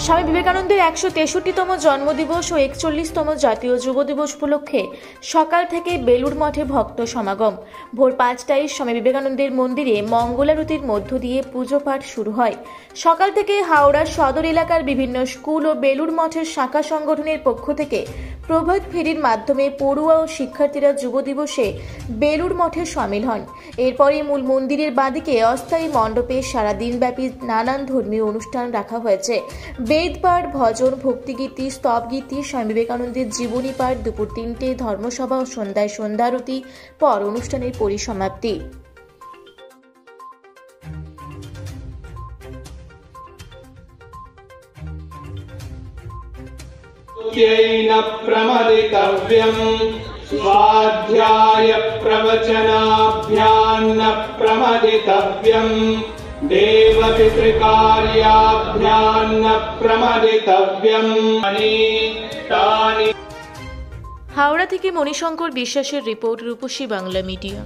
স্বামী বিবেকানন্দের ১৬৩তম জন্মদিবস ও ৪১তম জাতীয় যুব দিবস উপলক্ষে সকাল থেকে বেলুড় মঠে ভক্ত সমাগম। ভোর ৫টায় স্বামী বিবেকানন্দের মন্দিরে মঙ্গলারতির মধ্য দিয়ে পুজো পাঠ শুরু হয়। সকাল থেকে হাওড়া সদর এলাকার বিভিন্ন স্কুল ও বেলুড় মঠের শাখা সংগঠনের পক্ষ থেকে প্রভাত ফেরির মাধ্যমে পড়ুয়া ও শিক্ষার্থীরা যুব দিবসে বেলুড় মঠে সামিল হন। এরপরে মূল মন্দিরের বাঁদিকে অস্থায়ী মণ্ডপে সারাদিনব্যাপী নানান ধর্মীয় অনুষ্ঠান রাখা হয়েছে। বেদপাঠ, ভজন, ভক্তিগীতি, স্তবগীতি, স্বামী বিবেকানন্দের জীবনী পাঠ, দুপুর ৩টে ধর্মসভা ও সন্ধ্যায় সন্ধ্যারতি পর অনুষ্ঠানের পরিসমাপ্তি। न प्रमदितव्यं स्वाध्याय प्रवचनाभ्यान्न प्रमदितव्यं देवपितृकार्याभ्यान्न प्रमदितव्यं হাওড়া থেকে মণিশঙ্কর বিশ্বাসের রিপোর্ট, রূপসী বাংলা মিডিয়া।